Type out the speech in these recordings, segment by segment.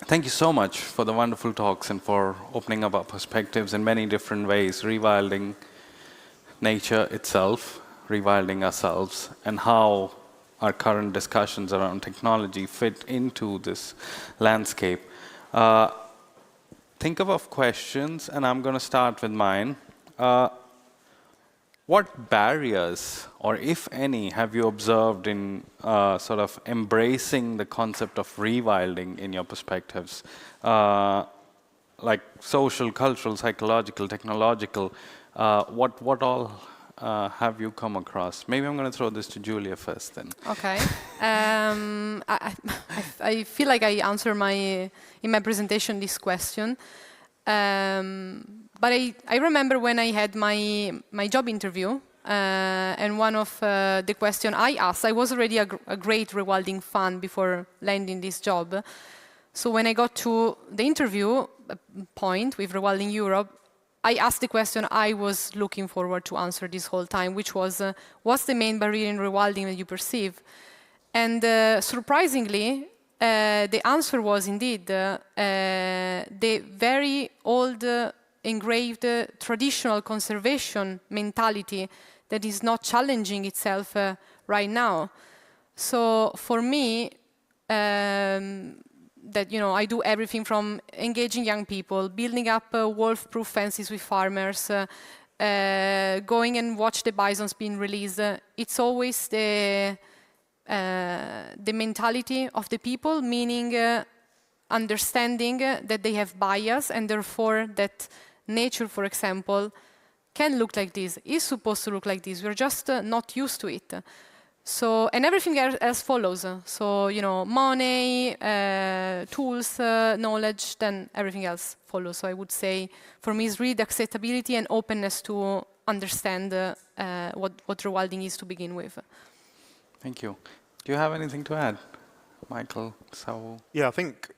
Thank you so much for the wonderful talks and for opening up our perspectives in many different ways, rewilding nature itself, rewilding ourselves, and how our current discussions around technology fit into this landscape. Think of questions, and I'm going to start with mine. What barriers, or if any, have you observed in sort of embracing the concept of rewilding in your perspectives? Like social, cultural, psychological, technological, what all have you come across? Maybe I'm going to throw this to Giulia first then. Okay. I feel like I answered in my presentation this question. But I remember when I had my job interview, and one of the questions I asked, I was already a great rewilding fan before landing this job. So when I got to the interview point with Rewilding Europe, I asked the question I was looking forward to answer this whole time, which was, what's the main barrier in rewilding that you perceive? And surprisingly, the answer was indeed the very old, engraved traditional conservation mentality that is not challenging itself right now. So for me, that I do everything from engaging young people, building up wolf-proof fences with farmers, going and watch the bisons being released. It's always the mentality of the people, meaning understanding that they have bias and therefore that nature, for example, can look like this, is supposed to look like this. We're just not used to it. So, and everything else follows. So, money, tools, knowledge, then everything else follows. So I would say, for me, it's really the acceptability and openness to understand what rewilding is to begin with. Thank you. Do you have anything to add, Michael, Seowoo? Yeah, I think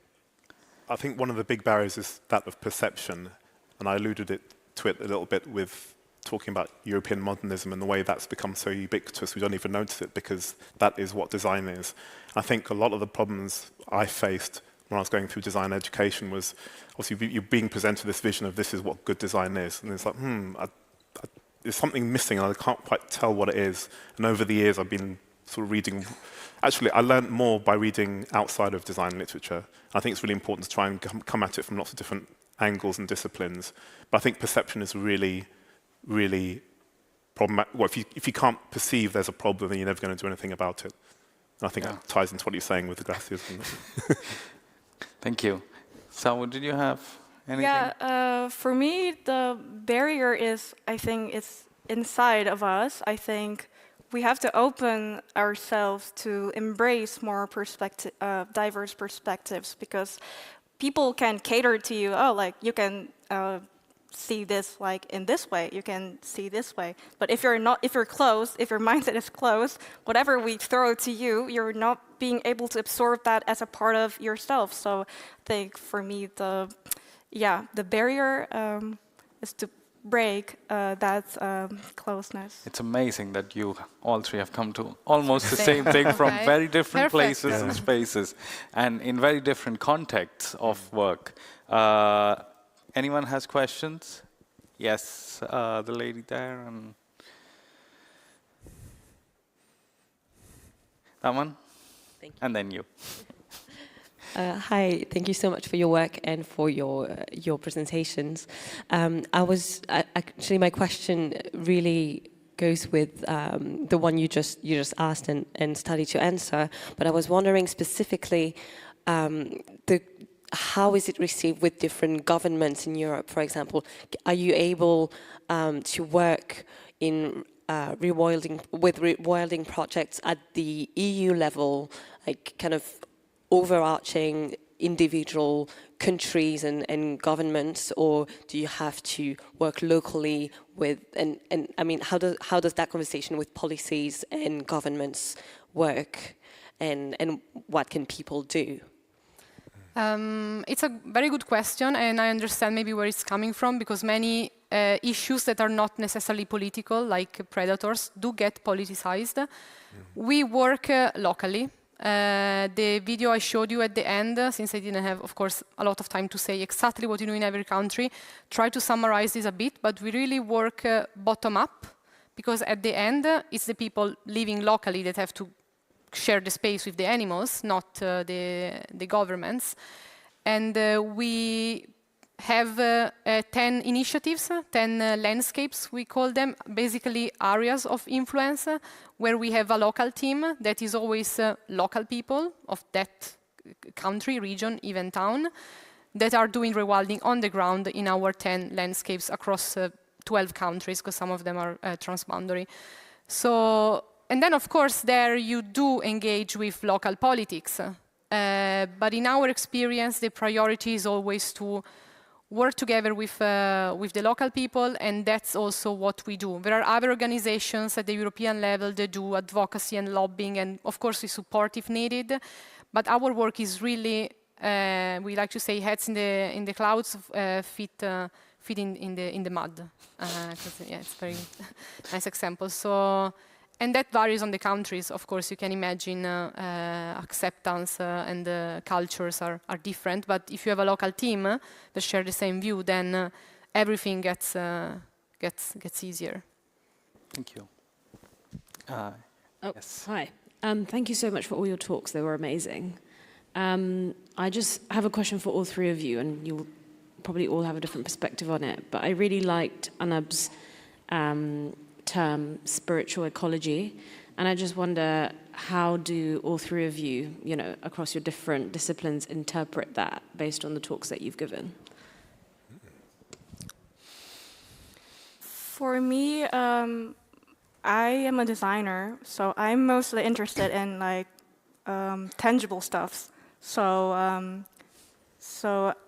one of the big barriers is that of perception, and I alluded to it a little bit with talking about European modernism and the way that's become so ubiquitous we don't even notice it because that is what design is. I think a lot of the problems I faced when I was going through design education was obviously you're being presented this vision of this is what good design is, and it's like, there's something missing and I can't quite tell what it is. And over the years I've been sort of reading. Actually, I learned more by reading outside of design literature. I think it's really important to try and come at it from lots of different angles and disciplines. But I think perception is really, really problematic. Well, if you can't perceive there's a problem, then you're never going to do anything about it. And I think that ties into what you're saying with the glaciers. Thank you. Seowoo, did you have anything? Yeah, for me, the barrier is, I think, it's inside of us. I think we have to open ourselves to embrace more diverse perspectives, because people can cater to you. Oh, like you can see this like in this way. You can see this way. But if you're closed, if your mindset is closed, whatever we throw to you, you're not being able to absorb that as a part of yourself. So I think for me, the barrier is to break that closeness. It's amazing that you all three have come to almost the same thing from very different places and spaces and in very different contexts of work. Anyone has questions? Yes, the lady there. And that one? Thank you. And then you. Hi, thank you so much for your work and for your presentations. Actually, my question really goes with the one you just asked and started to answer. But I was wondering specifically, how is it received with different governments in Europe, for example? Are you able to work in rewilding projects at the EU level, like kind of overarching individual countries and governments, or do you have to work locally with, and I mean, how does that conversation with policies and governments work, and what can people do? It's a very good question, and I understand maybe where it's coming from, because many issues that are not necessarily political, like predators, do get politicized. We work locally. The video I showed you at the end, since I didn't have, of course, a lot of time to say exactly what you do in every country, try to summarize this a bit, but we really work bottom up, because at the end, it's the people living locally that have to share the space with the animals, not the governments. And we have 10 initiatives, 10 landscapes, we call them, basically areas of influence, where we have a local team that is always local people of that country, region, even town, that are doing rewilding on the ground in our 10 landscapes across 12 countries, because some of them are transboundary. So, and then of course there you do engage with local politics, but in our experience the priority is always to work together with the local people, and that's also what we do. There are other organizations at the European level that do advocacy and lobbying, and of course we support if needed, but our work is really, we like to say, heads in the clouds, feet in the mud. 'Cause, yeah, it's a very nice example. So, and that varies on the countries. Of course, you can imagine acceptance and cultures are different. But if you have a local team that share the same view, then everything gets easier. Thank you. Yes. Hi. Thank you so much for all your talks. They were amazing. I just have a question for all three of you, and you'll probably all have a different perspective on it. But I really liked Anab's term spiritual ecology, and I just wonder, how do all three of you, across your different disciplines, interpret that based on the talks that you've given? For me, I am a designer, so I'm mostly interested in tangible stuff. So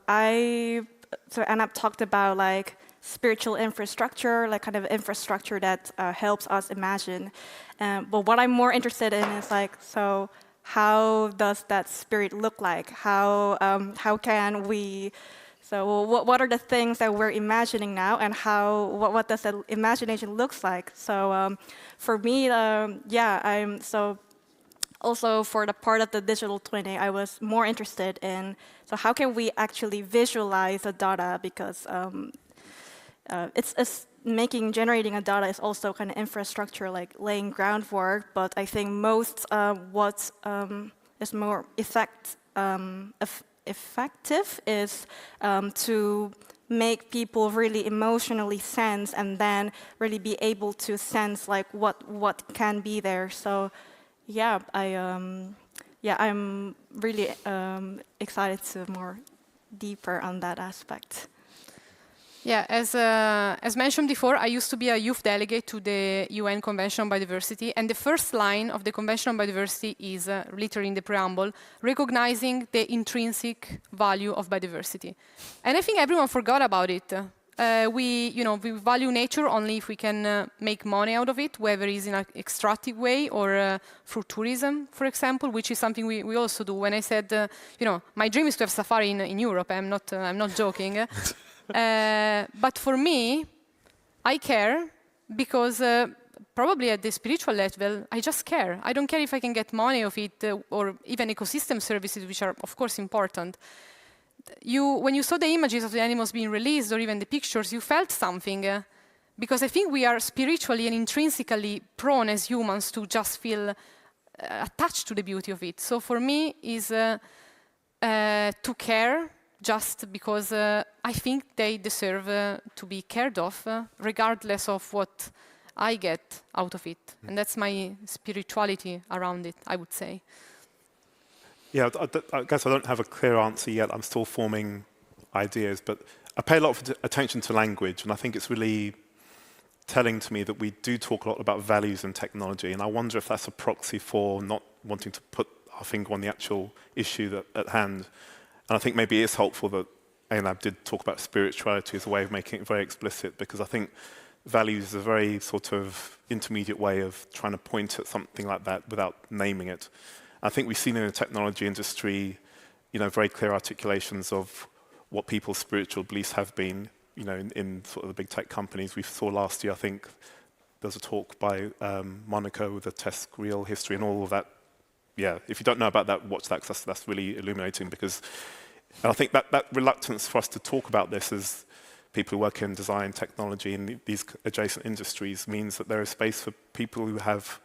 Anab talked about spiritual infrastructure, kind of infrastructure that helps us imagine. But what I'm more interested in is so how does that spirit look like? How can we? So what are the things that we're imagining now, and what does that imagination looks like? So for me, I'm so. Also, for the part of the digital twinning, I was more interested in, so how can we actually visualize the data? Because generating a data is also kind of infrastructure, laying groundwork. But I think most what is more effective is to make people really emotionally sense, and then really be able to sense what can be there. So. Yeah, I'm really excited to more deeper on that aspect. Yeah, as mentioned before, I used to be a youth delegate to the UN Convention on Biodiversity, and the first line of the Convention on Biodiversity is, literally in the preamble, recognizing the intrinsic value of biodiversity. And I think everyone forgot about it. We value nature only if we can make money out of it, whether it's in an extractive way or through tourism, for example, which is something we also do. When I said, my dream is to have safari in Europe, I'm not joking. But for me, I care because probably at the spiritual level, I just care. I don't care if I can get money of it or even ecosystem services, which are, of course, important. When you saw the images of the animals being released, or even the pictures, you felt something. Because I think we are spiritually and intrinsically prone as humans to just feel attached to the beauty of it. So for me, is to care just because I think they deserve to be cared of, regardless of what I get out of it. And that's my spirituality around it, I would say. Yeah, I guess I don't have a clear answer yet. I'm still forming ideas, but I pay a lot of attention to language, and I think it's really telling to me that we do talk a lot about values and technology, and I wonder if that's a proxy for not wanting to put our finger on the actual issue at hand. And I think maybe it is helpful that Anab did talk about spirituality as a way of making it very explicit, because I think values is a very sort of intermediate way of trying to point at something like that without naming it. I think we've seen in the technology industry, very clear articulations of what people's spiritual beliefs have been, in sort of the big tech companies. We saw last year, I think, there was a talk by Monaco with the test real history, and all of that yeah, if you don't know about that, watch that, 'cause that's really illuminating, because and I think that reluctance for us to talk about this as people who work in design, technology, and these adjacent industries means that there is space for people who have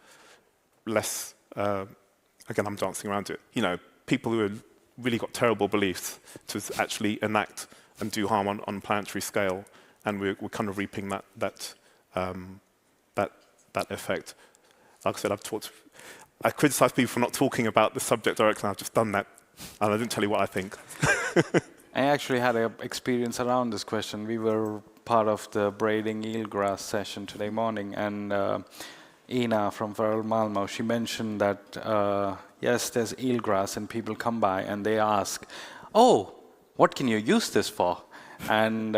less, again, I'm dancing around it, you know, people who have really got terrible beliefs to actually enact and do harm on planetary scale, and we're kind of reaping that effect. Like I said, I criticize people for not talking about the subject directly, and I've just done that, and I didn't tell you what I think. I actually had an experience around this question. We were part of the braiding eelgrass session today morning, and Ina from Viral Malmo, she mentioned that, yes, there's eelgrass, and people come by and they ask, oh, what can you use this for? And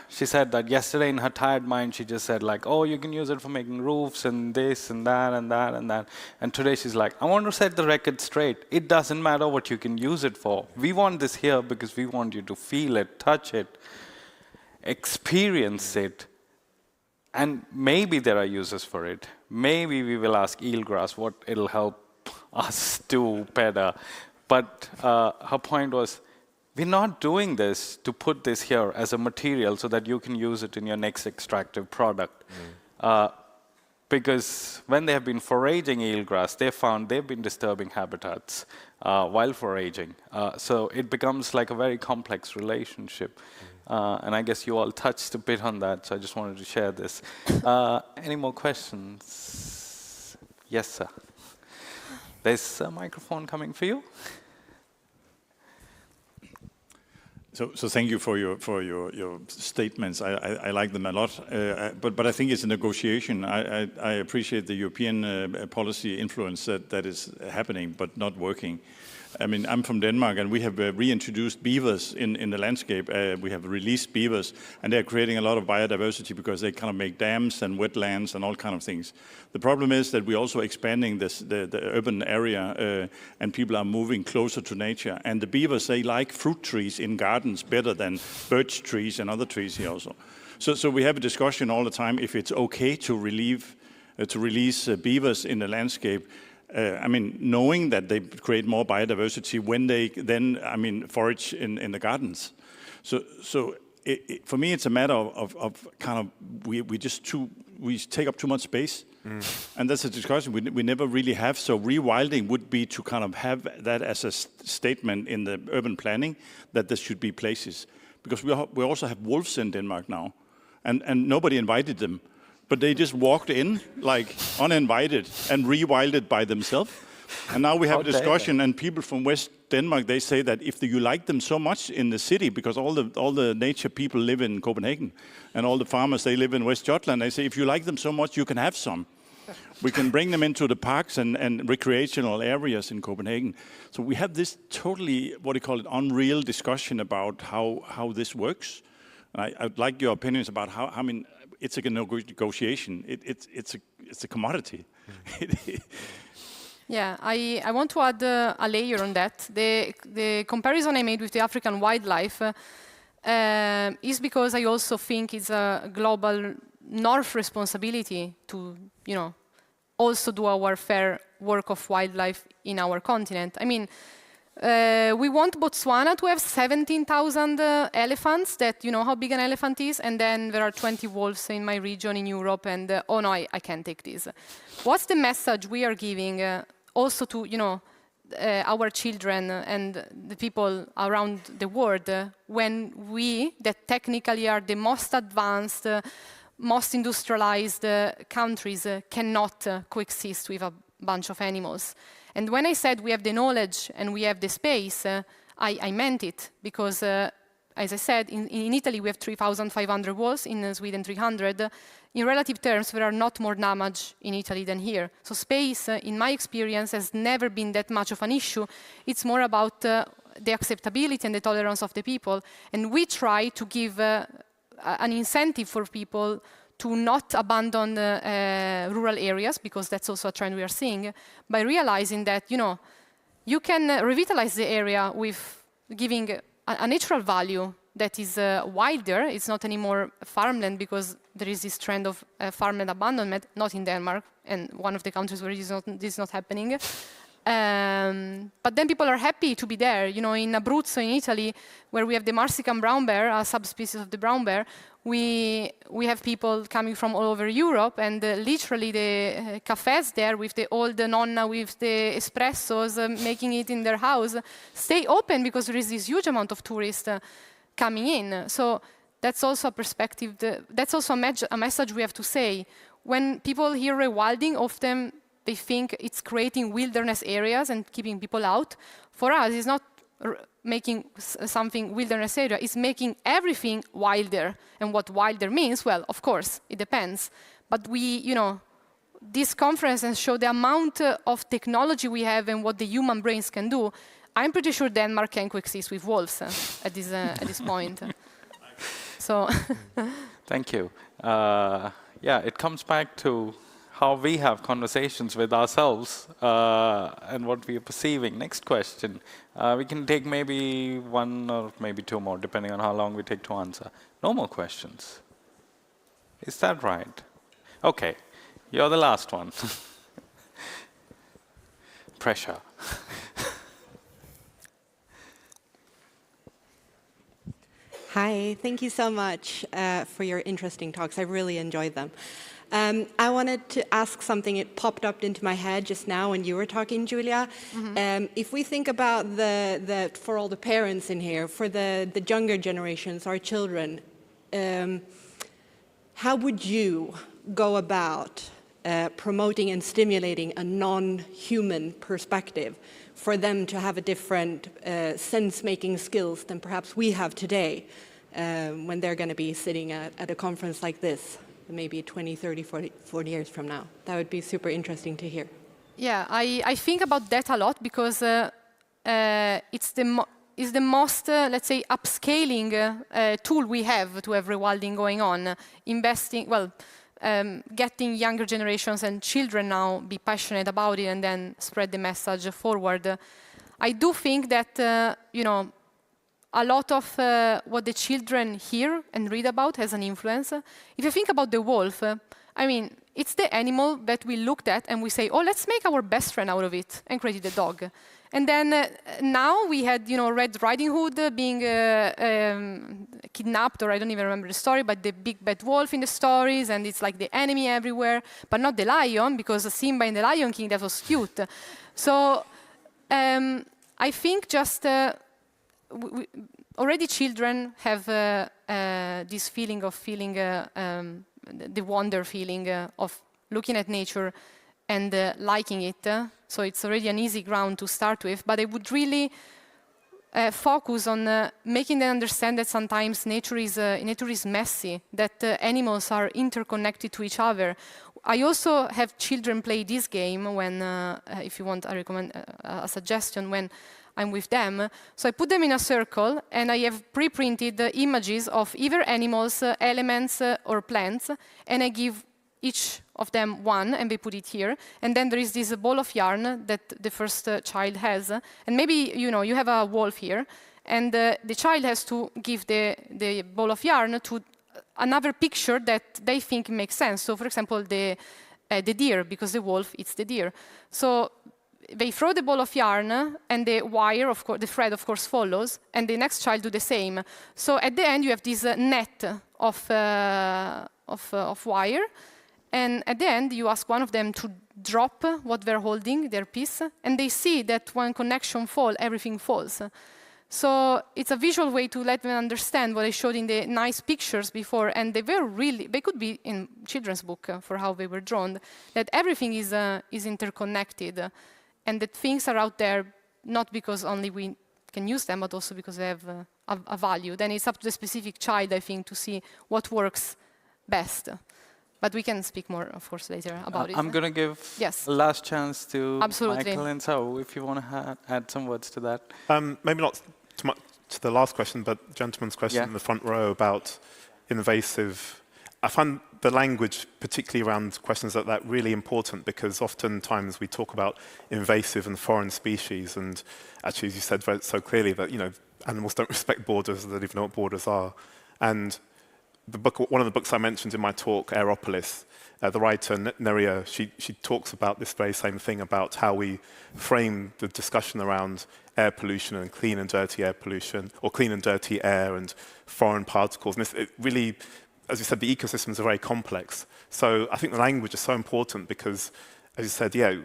she said that yesterday in her tired mind, she just said like, oh, you can use it for making roofs and this and that and that and that. And today she's like, I want to set the record straight. It doesn't matter what you can use it for. We want this here because we want you to feel it, touch it, experience it. And maybe there are uses for it. Maybe we will ask eelgrass what it'll help us do better. But her point was, we're not doing this to put this here as a material so that you can use it in your next extractive product. Because when they have been foraging eelgrass, they found they've been disturbing habitats while foraging. So it becomes like a very complex relationship. And I guess you all touched a bit on that, so I just wanted to share this. Any more questions? Yes, sir. There's a microphone coming for you. So thank you for your statements. I like them a lot, but I think it's a negotiation. I appreciate the European policy influence that is happening, but not working. I mean, I'm from Denmark, and we have reintroduced beavers in the landscape. We have released beavers, and they're creating a lot of biodiversity because they kind of make dams and wetlands and all kind of things. The problem is that we're also expanding the urban area, and people are moving closer to nature. And the beavers, they like fruit trees in gardens better than birch trees and other trees here also. So we have a discussion all the time if it's okay to release beavers in the landscape. I mean, knowing that they create more biodiversity when they then, I mean, forage in the gardens. So for me, it's a matter of kind of, we take up too much space. And that's a discussion we never really have. So rewilding would be to kind of have that as a statement in the urban planning that there should be places. Because we also have wolves in Denmark now, and nobody invited them. But they just walked in, like, uninvited and rewilded by themselves. And now we have a discussion, and people from West Denmark, they say that if you like them so much in the city, because all the nature people live in Copenhagen, and all the farmers, they live in West Jutland, they say, if you like them so much, you can have some. We can bring them into the parks and recreational areas in Copenhagen. So we have this totally, what do you call it, unreal discussion about how this works. And I'd like your opinions about how, I mean, it's a negotiation. It's a commodity. Yeah, I want to add a layer on that. The comparison I made with the African wildlife is because I also think it's a global North responsibility to, also do our fair work of wildlife in our continent. I mean, we want Botswana to have 17,000 elephants, that you know how big an elephant is, and then there are 20 wolves in my region in Europe, and oh no, I can't take this. What's the message we are giving also to, our children and the people around the world when we, that technically are the most advanced, most industrialized countries, cannot coexist with a bunch of animals? And when I said we have the knowledge and we have the space, I meant it, because, as I said, in Italy we have 3,500 wolves, in Sweden 300. In relative terms, there are not more damage in Italy than here. So space, in my experience, has never been that much of an issue. It's more about the acceptability and the tolerance of the people. And we try to give an incentive for people to not abandon rural areas, because that's also a trend we are seeing, by realizing that, you can revitalize the area with giving a natural value that is wilder. It's not anymore farmland, because there is this trend of farmland abandonment, not in Denmark, and one of the countries where this is not happening. But then people are happy to be there. You know, in Abruzzo, in Italy, where we have the Marsican brown bear, a subspecies of the brown bear, we have people coming from all over Europe, and literally the cafes there with the old nonna with the espressos making it in their house stay open because there is this huge amount of tourists coming in. So that's also a perspective, that's also a message we have to say. When people hear rewilding, often they think it's creating wilderness areas and keeping people out. For us, it's not making something wilderness area, it's making everything wilder. And what wilder means, well, of course, it depends. But we, you know, this conference and show the amount of technology we have and what the human brains can do. I'm pretty sure Denmark can coexist with wolves at this point. So, Thank you. Yeah, it comes back to how we have conversations with ourselves and what we are perceiving. Next question. We can take maybe one or maybe two more, depending on how long we take to answer. No more questions. Is that right? Okay, you're the last one. Pressure. Hi, thank you so much for your interesting talks. I really enjoyed them. I wanted to ask something. It popped up into my head just now when you were talking, Giulia. If we think about for all the parents in here, for the younger generations, our children, how would you go about promoting and stimulating a non-human perspective for them to have a different sense-making skills than perhaps we have today when they're going to be sitting at a conference like this, maybe 20, 30, 40 years from now? That would be super interesting to hear. Yeah, I think about that a lot because it's the most, let's say, upscaling tool we have to have rewilding going on. Investing, well, getting younger generations and children now be passionate about it and then spread the message forward. I do think that, you know, a lot of what the children hear and read about has an influence. If you think about the wolf, I mean, it's the animal that we looked at and we say, oh, let's make our best friend out of it, and created a dog. And then now we had, you know, Red Riding Hood being kidnapped, or I don't even remember the story, but the big bad wolf in the stories, and it's like the enemy everywhere, but not the lion, because Simba in the Lion King, that was cute. So I think just already children have this feeling of the wonder feeling of looking at nature and liking it. So it's already an easy ground to start with. But I would really focus on making them understand that sometimes nature is messy, that animals are interconnected to each other. I also have children play this game when, if you want, I recommend a suggestion when I'm with them. So I put them in a circle and I have pre-printed images of either animals, elements, or plants, and I give each of them one, and they put it here. And then there is this ball of yarn that the first child has. And maybe, you know, you have a wolf here, and the child has to give the ball of yarn to another picture that they think makes sense. So, for example, the deer, because the wolf eats the deer. So they throw the ball of yarn, and the wire, of course, the thread, of course, follows, and the next child do the same. So at the end, you have this net of wire, and at the end, you ask one of them to drop what they're holding, their piece, and they see that when connection falls, everything falls. So it's a visual way to let them understand what I showed in the nice pictures before, and they could be in children's book for how they were drawn, that everything is interconnected, and that things are out there not because only we can use them, but also because they have a value. Then it's up to the specific child, I think, to see what works best. But we can speak more, of course, later about it. I'm going to give a last chance to Michael and Seowoo, if you want to add some words to that. Maybe not too much to the last question, but the gentleman's question in the front row about invasive. I find the language, particularly around questions like that, really important, because oftentimes we talk about invasive and foreign species, and actually, as you said so clearly, that, you know, animals don't respect borders, they don't even know what borders are. And the book, one of the books I mentioned in my talk, Aeropolis, the writer Neria, she talks about this very same thing, about how we frame the discussion around air pollution and clean and dirty air pollution, or clean and dirty air and foreign particles. And it really, as you said, the ecosystems are very complex. So I think the language is so important because, as you said, yeah,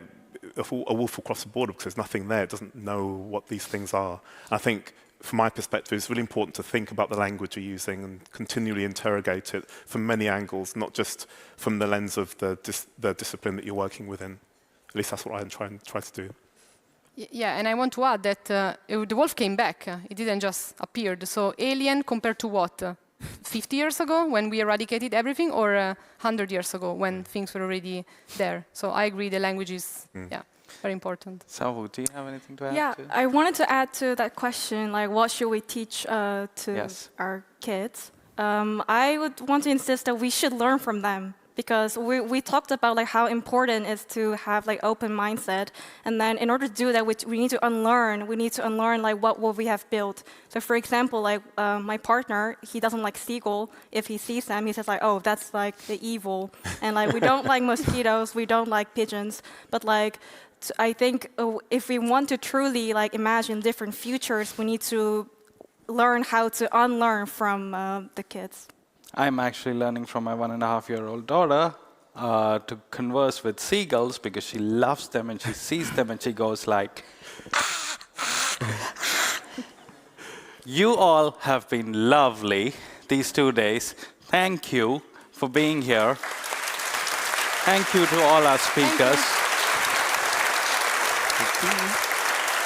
a wolf will cross the border because there's nothing there. It doesn't know what these things are. I think, from my perspective, it's really important to think about the language you're using and continually interrogate it from many angles, not just from the lens of the discipline that you're working within. At least that's what I try to do. Yeah, and I want to add that the wolf came back. It didn't just appear. So alien compared to what? 50 years ago when we eradicated everything, or 100 years ago when things were already there? So I agree the language is very important. Seowoo, do you have anything to add? Yeah, I wanted to add to that question, like what should we teach to our kids? I would want to insist that we should learn from them, because we talked about like how important it is to have like open mindset, and then in order to do that, we need to unlearn. We need to unlearn like what we have built. So for example, like my partner, he doesn't like seagull. If he sees them, he says like, oh, that's like the evil, and like we don't like mosquitoes, we don't like pigeons, but like. I think if we want to truly like imagine different futures, we need to learn how to unlearn from the kids. I'm actually learning from my 1.5-year-old daughter to converse with seagulls because she loves them and she sees them and she goes like... You all have been lovely these 2 days. Thank you for being here. Thank you to all our speakers. Thank you.